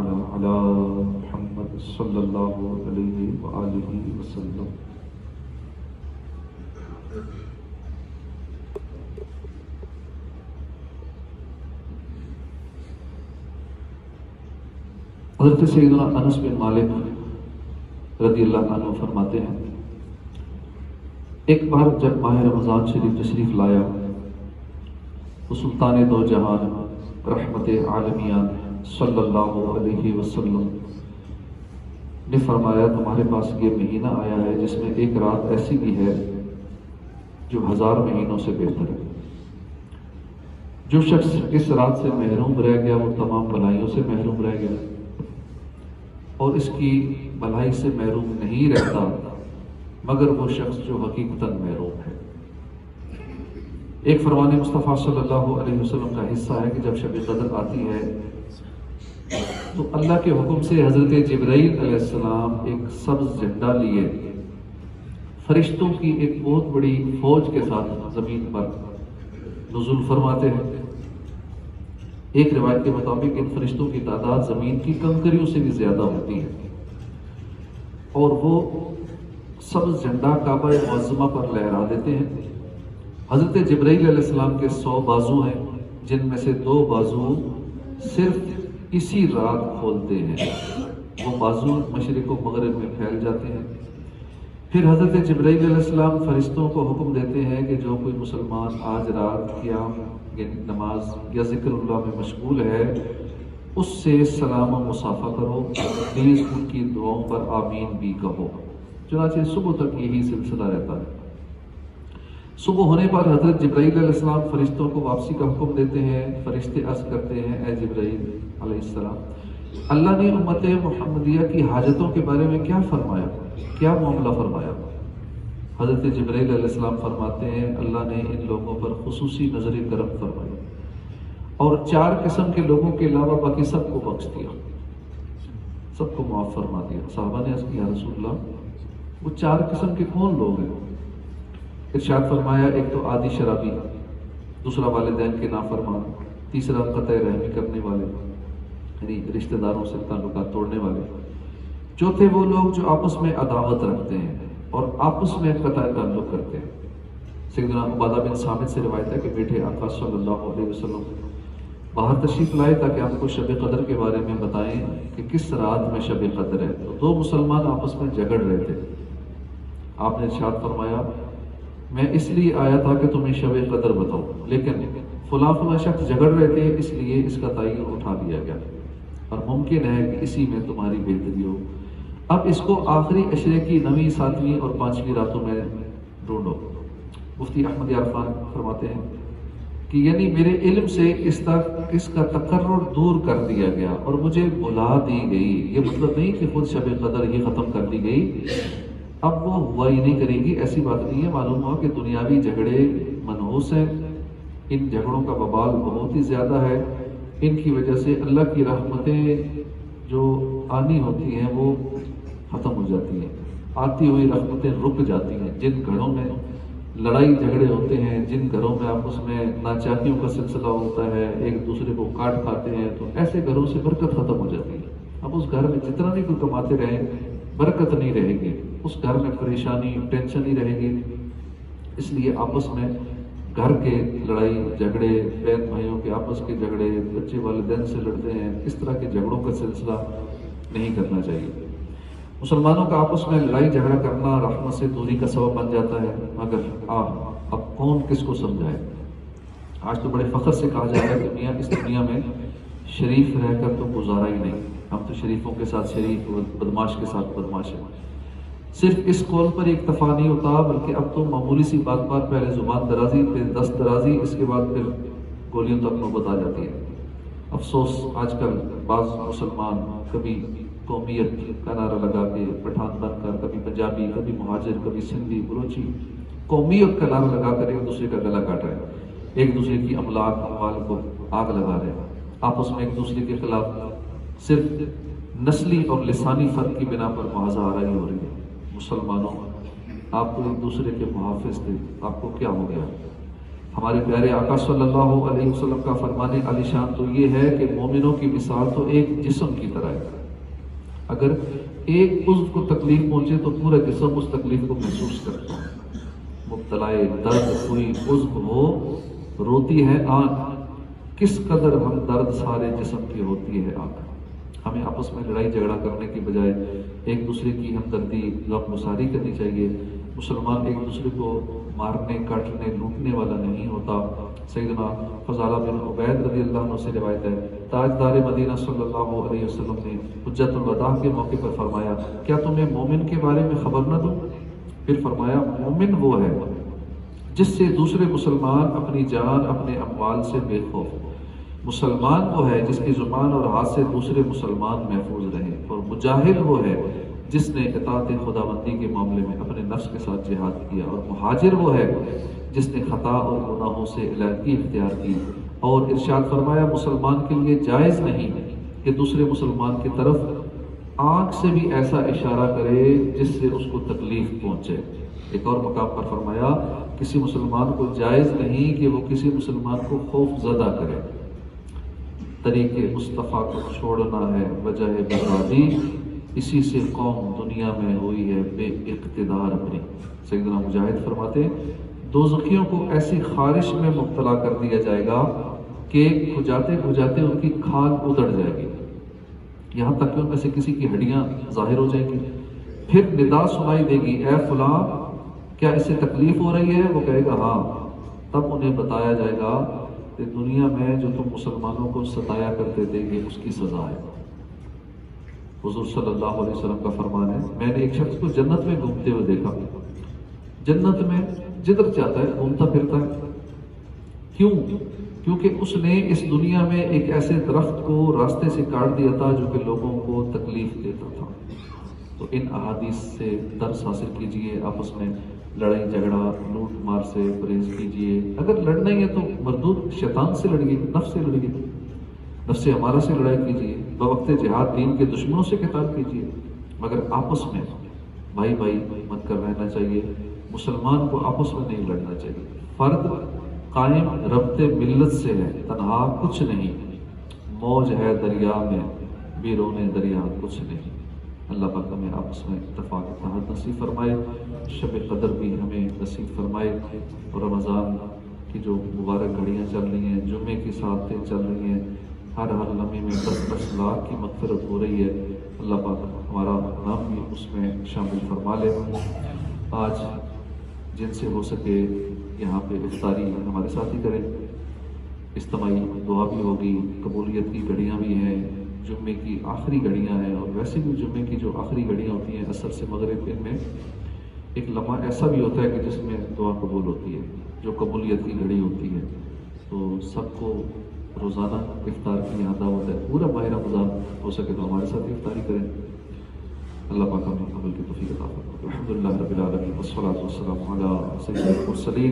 تعالی علی محمد صلی اللہ علیہ وآلہ وسلم۔ حضرت سیدنا انس بن مالک رضی اللہ عنہ فرماتے ہیں، ایک بار جب ماہ رمضان شریف تشریف لایا تو سلطان دو جہان رحمت عالمیان صلی اللہ علیہ وسلم نے فرمایا تمہارے پاس یہ مہینہ آیا ہے جس میں ایک رات ایسی بھی ہے جو 1000 مہینوں سے بہتر ہے۔ جو شخص اس رات سے محروم رہ گیا وہ تمام بھلائیوں سے محروم رہ گیا، اور اس کی بھلائی سے محروم نہیں رہتا مگر وہ شخص جو حقیقتاً محروم ہے۔ ایک فرمان مصطفیٰ صلی اللہ علیہ وسلم کا حصہ ہے کہ جب شب قدر آتی ہے تو اللہ کے حکم سے حضرت جبرائیل علیہ السلام ایک سبز جھنڈا لیے فرشتوں کی ایک بہت بڑی فوج کے ساتھ زمین پر نزول فرماتے ہیں۔ ایک روایت کے مطابق ان فرشتوں کی تعداد زمین کی کنکریوں سے بھی زیادہ ہوتی ہے، اور وہ سبز جھنڈا کعبہ معظمہ پر لہرا دیتے ہیں۔ حضرت جبرائیل علیہ السلام کے 100 بازو ہیں جن میں سے 2 بازو صرف اسی رات کھولتے ہیں، وہ بازو مشرق و مغرب میں پھیل جاتے ہیں۔ پھر حضرت جبرائیل علیہ السلام فرشتوں کو حکم دیتے ہیں کہ جو کوئی مسلمان آج رات قیام یعنی نماز یا ذکر اللہ میں مشغول ہے اس سے سلام و مصافحہ کرو، پلیز ان کی دعاؤں پر آمین بھی کہو۔ چنانچہ صبح تک یہی سلسلہ رہتا ہے۔ صبح ہونے پر حضرت جبرائیل علیہ السلام فرشتوں کو واپسی کا حکم دیتے ہیں۔ فرشتے عرض کرتے ہیں، اے جبرائیل علیہ السلام، اللہ نے امت محمدیہ کی حاجتوں کے بارے میں کیا فرمایا، کیا معاملہ فرمایا؟ حضرت جبرائیل علیہ السلام فرماتے ہیں، اللہ نے ان لوگوں پر خصوصی نظر کرم فرمائی اور 4 قسم کے لوگوں کے علاوہ باقی سب کو بخش دیا، سب کو معاف فرما دیا۔ صحابہ نے عرض کیا، یا رسول اللہ وہ 4 قسم کے کون لوگ ہیں؟ ارشاد فرمایا، ایک تو عادی شرابی، دوسرا والدین کے نافرمان، تیسرا قطع رحمی کرنے والے یعنی رشتہ داروں سے تعلقات توڑنے والے، چوتھے وہ لوگ جو آپس میں عداوت رکھتے ہیں اور آپس میں قطع تعلق کرتے ہیں۔ سیدنا عبادہ بن صامت سے روایت ہے کہ بیٹے آقا صلی اللہ علیہ وسلم باہر تشریف لائے تاکہ آپ کو شب قدر کے بارے میں بتائیں کہ کس رات میں شب قدر ہے۔ تو 2 مسلمان آپس میں جھگڑ رہے تھے۔ آپ نے ارشاد فرمایا، میں اس لیے آیا تھا کہ تمہیں شب قدر بتاؤں، لیکن فلاں فلاں شخص جھگڑ رہے تھے اس لیے اس کا تعین اٹھا دیا گیا اور ممکن ہے کہ اسی میں تمہاری بہتری ہو۔ اب اس کو آخری عشرے کی 9ویں 7ویں اور 5ویں راتوں میں ڈھونڈو۔ مفتی احمد عرفان فرماتے ہیں کہ یعنی میرے علم سے اس کا تقرر دور کر دیا گیا اور مجھے بلا دی گئی۔ یہ مطلب نہیں کہ خود شب قدر ہی ختم کر دی گئی، اب وہ ہوا ہی نہیں کرے گی، ایسی بات نہیں ہے۔ معلوم ہوا کہ دنیاوی جھگڑے منحوس ہیں، ان جھگڑوں کا وبال بہت ہی زیادہ ہے، ان کی وجہ سے اللہ کی رحمتیں جو آنی ہوتی ہیں وہ ختم ہو جاتی ہیں، آتی ہوئی رحمتیں رک جاتی ہیں۔ جن گھروں میں لڑائی جھگڑے ہوتے ہیں، جن گھروں میں آپس میں ناچاکیوں کا سلسلہ ہوتا ہے، ایک دوسرے کو کاٹ کھاتے ہیں، تو ایسے گھروں سے برکت ختم ہو جاتی ہے۔ اب اس گھر میں جتنا بھی کوئی کماتے رہیں برکت نہیں رہے گی، اس گھر میں پریشانی ٹینشن ہی رہے گی۔ اس لیے آپس میں گھر کے لڑائی جھگڑے، بہن بھائیوں کے آپس کے جھگڑے، بچے والدین سے لڑتے ہیں، اس طرح کے جھگڑوں کا سلسلہ نہیں کرنا چاہیے۔ مسلمانوں کا آپس میں لڑائی جھگڑا کرنا رحمت سے دوری کا سبب بن جاتا ہے، مگر اب کون کس کو سمجھائے؟ آج تو بڑے فخر سے کہا جا رہا ہے اس دنیا میں شریف رہ کر تو گزارا ہی نہیں، ہم تو شریفوں کے ساتھ شریف، بدماش کے ساتھ بدماش ہیں۔ صرف اس قول پر اکتفا نہیں ہوتا، بلکہ اب تو معمولی سی بات پر پہلے زبان درازی، پھر دست درازی، اس کے بعد پھر گولیوں تک نوبت آ جاتی ہے۔ افسوس آج کل بعض مسلمان کبھی قومیت کا نعرہ لگا کے پٹھان بن کر، کبھی پنجابی، کبھی مہاجر، کبھی سندھی، بلوچی، قومیت کا نعرہ لگا کر ایک دوسرے کا گلا کاٹ رہے ہیں، ایک دوسرے کی املاک اموال کو آگ لگا رہے ہیں، آپس میں ایک دوسرے کے خلاف صرف نسلی اور لسانی فرق کی بنا پر محاذ آرائی ہو رہی ہے۔ مسلمانوں، آپ تو ایک دوسرے کے محافظ تھے، آپ کو کیا ہو گیا؟ ہمارے پیارے آقا صلی اللہ علیہ وسلم کا فرمان عالی شان تو یہ ہے کہ مومنوں کی مثال تو ایک جسم کی طرح ہے. اگر ایک عضو کو تکلیف پہنچے تو پورا جسم اس تکلیف کو محسوس کرتا ہے. مبتلا درد کوئی عضو ہو روتی ہے آنکھ، کس قدر ہم درد سارے جسم کی ہوتی ہے آنکھ. ہمیں آپس میں لڑائی جھگڑا کرنے کی بجائے ایک دوسرے کی ہمدردی غم گساری کرنی چاہیے. مسلمان ایک دوسرے کو مارنے کاٹنے لوٹنے والا نہیں ہوتا. سیدنا فضالہ بن عبید رضی اللہ عنہ سے روایت ہے، تاجدار مدینہ صلی اللہ علیہ وسلم نے حجت الوداع کے موقع پر فرمایا، کیا تمہیں مومن کے بارے میں خبر نہ دوں؟ پھر فرمایا، مومن وہ ہے جس سے دوسرے مسلمان اپنی جان اپنے اموال سے بے خوف. مسلمان وہ ہے جس کی زبان اور ہاتھ سے دوسرے مسلمان محفوظ رہے. اور مجاہد وہ ہے جس نے اطاعت خداوندی کے معاملے میں اپنے نفس کے ساتھ جہاد کیا. اور مہاجر وہ ہے جس نے خطا اور گناہوں سے علیحدگی اختیار کی. اور ارشاد فرمایا، مسلمان کے لیے جائز نہیں کہ دوسرے مسلمان کی طرف آنکھ سے بھی ایسا اشارہ کرے جس سے اس کو تکلیف پہنچے. ایک اور مقام پر فرمایا، کسی مسلمان کو جائز نہیں کہ وہ کسی مسلمان کو خوف زدہ کرے. طریق مصطفیٰ کو چھوڑنا ہے وجہ بربادی، اسی سے قوم دنیا میں ہوئی ہے بے اقتدار اپنی. سیدنا مجاہد فرماتے ہیں، دوزخیوں کو ایسی خارش میں مبتلا کر دیا جائے گا کہ کھجاتے کھجاتے ان کی کھال ادڑ جائے گی، یہاں تک کہ ان میں سے کسی کی ہڈیاں ظاہر ہو جائیں گی. پھر ندا سنائی دے گی، اے فلاں کیا اسے تکلیف ہو رہی ہے؟ وہ کہے گا ہاں. تب انہیں بتایا جائے گا کہ دنیا میں جو تم مسلمانوں کو ستایا کرتے تھے یہ اس کی سزا ہے. حضور صلی اللہ علیہ وسلم کا فرمان ہے، میں نے ایک شخص کو جنت میں گھومتے ہوئے دیکھا. جنت میں جدھر چاہتا ہے گھومتا پھرتا ہے. کیوں؟ کیونکہ اس نے اس دنیا میں ایک ایسے درخت کو راستے سے کاٹ دیا تھا جو کہ لوگوں کو تکلیف دیتا تھا. تو ان احادیث سے درس حاصل کیجئے، آپس میں لڑائی جھگڑا لوٹ مار سے پرہیز کیجئے. اگر لڑنا ہی ہے تو مردود شیطان سے لڑیے، نفس سے لڑیے، نفس ہمارا سے لڑائی کیجئے. بوقت جہاد دین کے دشمنوں سے قتال کیجئے، مگر آپس میں بھائی بھائی مت کر رہنا چاہیے. مسلمان کو آپس میں نہیں لڑنا چاہیے. فرد قائم ربط ملت سے ہے، تنہا کچھ نہیں. موج ہے دریا میں، بیرون دریا کچھ نہیں. اللہ پاک ہمیں آپس میں اتفاق اتحاد نصیب فرمائے. شب قدر بھی ہمیں نصیب فرمائے. اور رمضان کی جو مبارک گھڑیاں چل رہی ہیں، جمعے کی ساعتیں چل رہی ہیں، ہر لمحے میں 10 لاکھ کی مغفرت ہو رہی ہے. اللہ پاک ہمارا نام بھی اس میں شامل فرما لے. آج جن سے ہو سکے یہاں پہ افطاری ہمارے ساتھ ہی کریں. اجتماعی دعا بھی ہوگی، قبولیت کی گھڑیاں بھی ہیں، جمعے کی آخری گھڑیاں ہیں. اور ویسے بھی جمعے کی جو آخری گھڑیاں ہوتی ہیں عصر سے مغرب، ان میں ایک لمحہ ایسا بھی ہوتا ہے کہ جس میں دعا قبول ہوتی ہے، جو قبولیت کی گھڑی ہوتی ہے. تو سب کو روزانہ افطار کی یہاں دعوت ہے. پورا ماہ رمضان ہو سکے تو ہمارے ساتھ افطاری کریں. اللہ پاک ہمیں عمل کی توفیق عطا فرمائے. الحمدللہ رب العالمین والصلاۃ والسلام علی سید المرسلین.